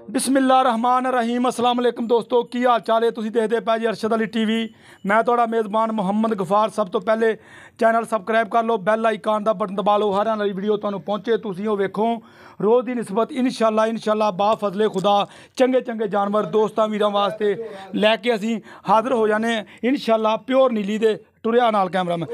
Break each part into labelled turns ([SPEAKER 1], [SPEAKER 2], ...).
[SPEAKER 1] बिस्मिल्लाहिर्रहमानिर्रहीम अस्सलाम वालेकुम दोस्तों की हाल चाल है तुसीं देखदे पए जी अरशद अली टीवी मैं तुहाडा मेज़बान मुहम्मद गफार। सब तो पहले चैनल सबकराह्ब कर लो, बैल आइकन का बटन दबा लो, हर आने वाली वीडियो तुहानूं पहुंचे तुसीं वो वेखो। रोज़ की निस्बत इंशाअल्लाह बा फजले खुदा चंगे चंगे जानवर दोस्तां वीरां वास्ते लैके असीं हाज़र हो जाने इंशाअल्लाह। प्योर नीली दे टुरिया नाल कैमरा में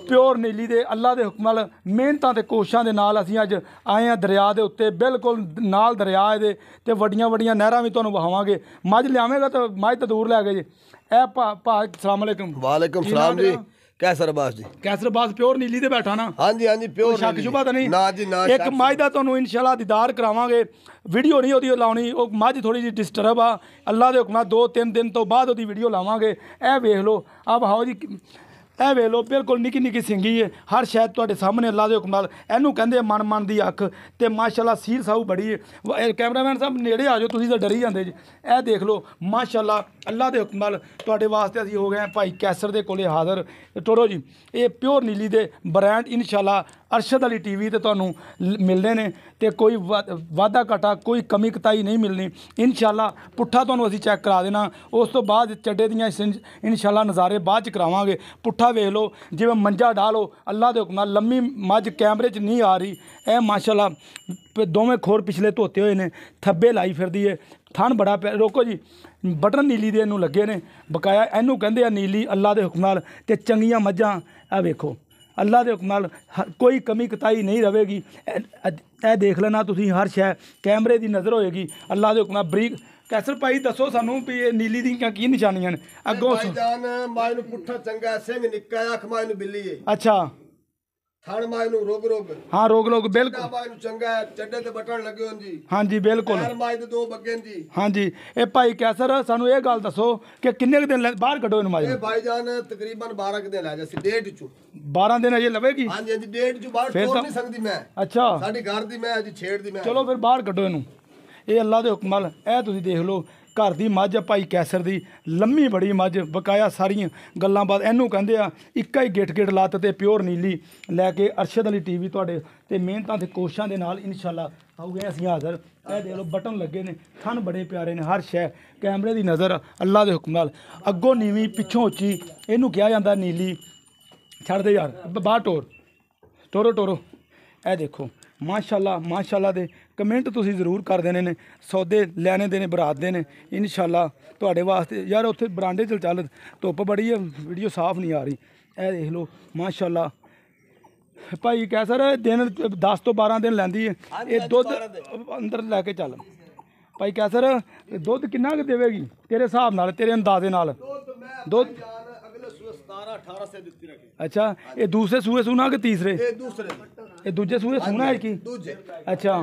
[SPEAKER 1] प्योर नीली दे अल्लाह के हुक्म नाल मेहनतां ते कोशिशां दे नाल असीं अज आए हैं दरिया दे उत्ते, बिल्कुल नाल दरिया दे ते वड्डियां वड्डियां नहरां भी तुहानूं वहावांगे। मझ लियावेगा तो मझ तो दूर लै गए जी। ए भा अस्सलाम वालेकुम।
[SPEAKER 2] वालेकुम सलाम जी। कैसर अब्बास जी।
[SPEAKER 1] कैसर अब्बास प्योर नीली दे बैठा ना? हाँ
[SPEAKER 2] जी हाँ जी प्योर।
[SPEAKER 1] शक शुबा तो नहीं?
[SPEAKER 2] ना जी ना।
[SPEAKER 1] एक मझ दा तुहानूं इंशाअल्लाह दीदार करावांगे। वीडियो नहीं ओदी लाउणी, वो मझ थोड़ी जी डिस्टर्ब आ, अल्लाह दे हुक्म नाल 2-3 दिन तो बाद ओदी वीडियो लावांगे। ए वेख लो अब हाओ जी, ए वेख लो बिल्कुल निक्की निक्की सिंगी है, हर शायद तुहाडे सामने अल्लाह दे हुक्म नाल। इहनूं कहंदे मन मन दी अख ते माशाअल्लाह सीर साहू बड़ी है। कैमरामैन साहब नेड़े आ जाओ, तुसीं तां डरी जांदे जी। ए देख लो माशाअल्लाह अल्लाह दे हुक्म नाल तुहाडे वास्ते असीं हो गए हैं भाई कैसर दे कोले हाज़र। टोरो जी ये प्योर नीली दे ब्रांड इंशाअल्लाह अरशद अली टीवी ते तुहानूं मिलने ने ते कोई वाधा घाटा कोई कमी कताई नहीं मिलनी इंशाअल्लाह। पुट्ठा तुहानूं असीं चैक करा देना, उस तो बाद चड्डे दियां इंशाअल्लाह नज़ारे बाद च करावांगे। पुट्ठा वेख लो जिवें मंजा डाह लो अल्लाह दे हुक्म नाल। लम्मी मझ कैमरे च नहीं आ रही, ए माशाअल्लाह दोवें खोर पिछले धोते हुए ने, थब्बे लाई फिरदी है, थन बड़ा रोको जी। बटन नीली दे इनू लगे ने बकाया, इनू कहंदे आ नीली अल्लाह दे हुक्म नाल। ते चंगियां मझां आ वेखो अल्लाह दे हुक्म नाल कोई कमी कताई नहीं रहेगी। ए देख लेना तुसीं, हर शै कैमरे की नज़र होएगी अल्लाह दे हुक्म नाल। बरीक कैसर भाई दसो सानू भी ये नीली दी की निशानियां ने? अगों
[SPEAKER 2] माई नूं पुट्ठा चंगा, सिंह निक्का, अख माई नूं बिल्ली है।
[SPEAKER 1] अच्छा
[SPEAKER 2] थण माई नूं रोग रोग।
[SPEAKER 1] हाँ रोग रोग बिल्कुल।
[SPEAKER 2] माई नूं चंगा है, चड्डे ते बटन लगे होन जी।
[SPEAKER 1] हाँ जी बिल्कुल।
[SPEAKER 2] पैर माई दे 2 बगे जी।
[SPEAKER 1] हाँ जी ए भाई कैसर सानू ये गल दसो कि किन्ने दिन बाहर कड्डो इनू?
[SPEAKER 2] ए भाईजान तकरीबन 12 दिन लै जैसे 1.5 चो
[SPEAKER 1] 12 दिन अजे लवेगी।
[SPEAKER 2] हाँ जी 1.5 चो बाहर छोड़ नहीं सकदी मैं।
[SPEAKER 1] अच्छा
[SPEAKER 2] साडी घर दी मैं अजी छेड़ दी मैं।
[SPEAKER 1] चलो फिर बाहर कड्डो इनू। ये अल्लाह दे हुक्म नाल ए तुसीं देख लो घर की मझ भाई कैसर दी लम्मी बड़ी मझ बकाया सारियां गल्लां बात। इनू कहंदे आ इक्का ही गिट लत्त ते प्योर नीली लैके अरशद अली टीवी तुहाडे ते मेहनतां ते कोशिशां दे नाल इंशाअल्लाह हो गए असीं हाज़र। ए देख लो बटन लगे ने, थन बड़े प्यारे ने, हर शै कैमरे की नज़र अल्लाह दे हुक्म नाल। अगों नीवीं पिछों उच्ची इनू कहा जांदा नीली। छड़ दे यार बाहर टोरो टोरो। ए देखो माशाअल्लाह माशाअल्लाह दे कमेंट तुसीं जरूर कर देने ने। सौदे लैने देने बरात दे ने इंशाअल्लाह तुहाडे वास्ते। यार उत्थे बरांडे चल धुप्प बड़ी है, वीडियो साफ नहीं आ रही। ए देख लो माशाअल्लाह भाई कैसर दिन 10 तो 12 दिन लैंदी है। ये दुध अंदर लैके चल भाई कैसर, दुध किन्ना क देवेगी तेरे हिसाब नाल, तेरे अंदाजे नाल? दुध
[SPEAKER 2] 17-18 से दित्ती रखे।
[SPEAKER 1] अच्छा ये दूसरे सूए सूना कि तीसरे? ये दूजे सूए सूना है कि
[SPEAKER 2] दूजे?
[SPEAKER 1] अच्छा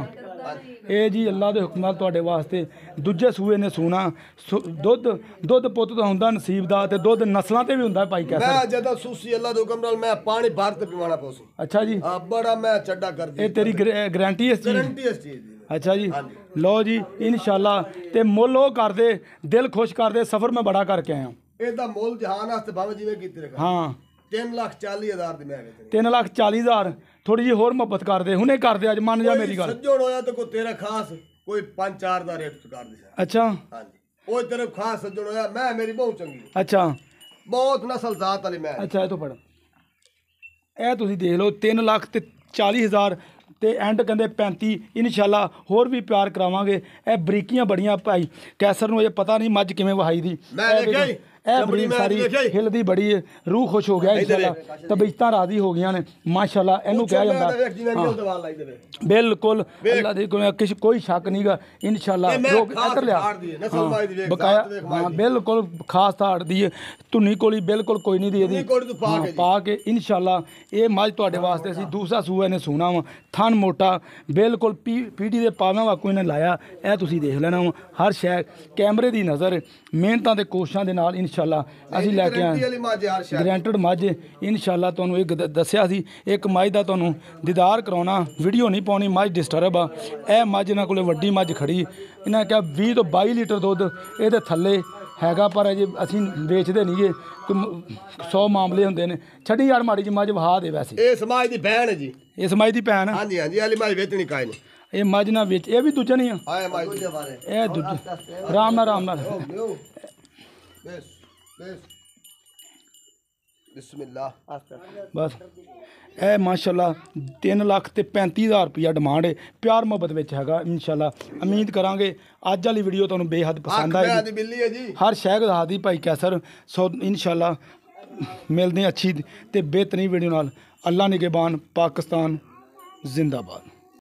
[SPEAKER 1] ये जी अल्लाह दे हुक्म नाल तुहाडे वास्ते दूजे सूए ने सूना। दुध पुत्त तो हुंदा नसीब दा ते दुध नस्लां ते भी हुंदा भाई कैसर।
[SPEAKER 2] मैं जदा सूसी अल्लाह दे हुक्म नाल मैं पानी भर ते पीवाना पोसी।
[SPEAKER 1] अच्छा जी
[SPEAKER 2] बड़ा मैं चड्डा कर दी।
[SPEAKER 1] ये तेरी गारंटी इस चीज़?
[SPEAKER 2] गारंटी इस चीज़ दी।
[SPEAKER 1] अच्छा जी लो जी इंशाअल्लाह ते मुल ओ कर दे, दिल खुश कर दे। सफ़र में बड़ा करके आया हूँ।
[SPEAKER 2] ਇਹਦਾ ਮੁੱਲ ਜਹਾਨ ਵਾਸਤੇ ਭਾਵੇਂ ਜਿਵੇਂ ਕੀਤੀ ਰਖਾ।
[SPEAKER 1] ਹਾਂ
[SPEAKER 2] 3,40,000 ਦੀ ਮੈਂ
[SPEAKER 1] 3,40,000 ਥੋੜੀ ਜਿਹੀ ਹੋਰ ਮੁਹੱਬਤ ਕਰਦੇ ਹੁਣੇ ਕਰਦੇ ਅੱਜ ਮੰਨ ਜਾ ਮੇਰੀ ਗੱਲ।
[SPEAKER 2] ਸੱਜਣ ਹੋਇਆ ਤਾਂ ਕੋਈ ਤੇਰਾ ਖਾਸ ਕੋਈ 5-4 ਦਾ ਰੇਟ ਕਰ ਦੇ।
[SPEAKER 1] ਅੱਛਾ
[SPEAKER 2] ਹਾਂਜੀ ਉਹ ਤੇਰੇ ਖਾਸ ਸੱਜਣ ਹੋਇਆ ਮੈਂ ਮੇਰੀ ਬਹੁਤ ਚੰਗੀ।
[SPEAKER 1] ਅੱਛਾ
[SPEAKER 2] ਬਹੁਤ ਨਸਲ ਜ਼ਾਤ ਵਾਲੀ ਮੈਂ।
[SPEAKER 1] ਅੱਛਾ ਇਹ ਤੋਂ ਪੜ ਇਹ ਤੁਸੀਂ ਦੇਖ ਲਓ 3,40,000 ਤੇ ਐਂਡ ਕਹਿੰਦੇ 35 ਇੰਸ਼ਾਅੱਲਾ ਹੋਰ ਵੀ ਪਿਆਰ ਕਰਾਵਾਂਗੇ। ਇਹ ਬਰੀਕੀਆਂ ਬੜੀਆਂ ਭਾਈ ਕੈਸਰ ਨੂੰ ਇਹ ਪਤਾ ਨਹੀਂ ਮੱਝ ਕਿਵੇਂ ਵਹਾਈ ਦੀ।
[SPEAKER 2] ਮੈਂ ਦੇਖਿਆ
[SPEAKER 1] बड़ी सारी हिलदी बड़ी है, रूह खुश हो गया इंशाअल्लाह। तबीयतां राजी हो गई ने माशाअल्लाह। इनू कहा जाता बिल्कुल अल्लाह दे कोई शक नहीं गा इंशाअल्लाह। लोग इधर लिया बकाया हाँ बिल्कुल खास थाड़ दी है धुनी कोली बिल्कुल कोई नहीं दी पा के इंशाअल्लाह। ये मझ तुहाडे वास्ते असीं दूसरा सूआ ने सूना वा, थन मोटा बिल्कुल पीढ़ी दे पावां वाकू इन्हें लाया। ए तुसीं देख लेना वा, हर शै कैमरे की नज़र मेहनतां ते कोशिशां दे नाल इंशाअल्लाह असीं लैके आए गारंटेड मझ इंशाअल्लाह। तुहानूं एक दस्सिया सी एक मझ दा तुहानूं दीदार कराउणा, वीडियो नहीं पाउणी, मझ डिस्टर्ब आ। ਇਹ मझ इन्हां कोले वड्डी मझ खड़ी, इन्हां कहा 20 ਤੋਂ 22 लीटर दुੱਧ ਇਹਦੇ ਥੱਲੇ हैगा पर अजे असीं बेचते नहीं गे, 100 मामले होंदे ने। छड्डी यार माड़ी जी मझ वहा दे। वैसे
[SPEAKER 2] ਇਹ ਸਮਾਜ ਦੀ ਭੈਣ ਹੈ ਜੀ।
[SPEAKER 1] ਇਹ ਸਮਾਜ ਦੀ ਭੈਣ?
[SPEAKER 2] ਹਾਂਜੀ ਹਾਂਜੀ, ਵਾਲੀ ਮਾਈ ਵੇਚਣੀ ਕਾਇ ਨਹੀਂ।
[SPEAKER 1] ਇਹ ਮੱਝ ਨਾਲ ਵਿੱਚ ਇਹ ਵੀ ਦੂਜਾ ਨਹੀਂ ਆ
[SPEAKER 2] ਆਏ ਮਾਈ
[SPEAKER 1] ਇਹ ਦੂਜਾ ਆਰਾਮ ਨਾਲ
[SPEAKER 2] ਬਸ ਬਿਸਮਿਲ੍ਲਾ
[SPEAKER 1] ਬਸ ਇਹ ਮਾਸ਼ਾਅੱਲਾ 3,35,000 ਰੁਪਇਆ ਡਿਮਾਂਡ ਹੈ ਪਿਆਰ ਮੁਹੱਬਤ ਵਿੱਚ ਹੈਗਾ ਇਨਸ਼ਾਅੱਲਾ ਉਮੀਦ ਕਰਾਂਗੇ ਅੱਜ ਵਾਲੀ ਵੀਡੀਓ ਤੁਹਾਨੂੰ ਬੇਹੱਦ ਪਸੰਦ ਆਏਗੀ
[SPEAKER 2] ਦੀ ਬਿੱਲੀ ਹੈ ਜੀ
[SPEAKER 1] ਹਰ ਸ਼ੈ ਦੀ ਭਾਈ ਕੈਸਰ ਸੋ ਇਨਸ਼ਾਅੱਲਾ ਮਿਲਦੇ ਹਾਂ ਅੱਛੀ ਤੇ ਬਿਹਤਰੀਨ ਵੀਡੀਓ ਨਾਲ ਅੱਲਾ ਨਿਗਹਿਬਾਨ ਪਾਕਿਸਤਾਨ ਜ਼ਿੰਦਾਬਾਦ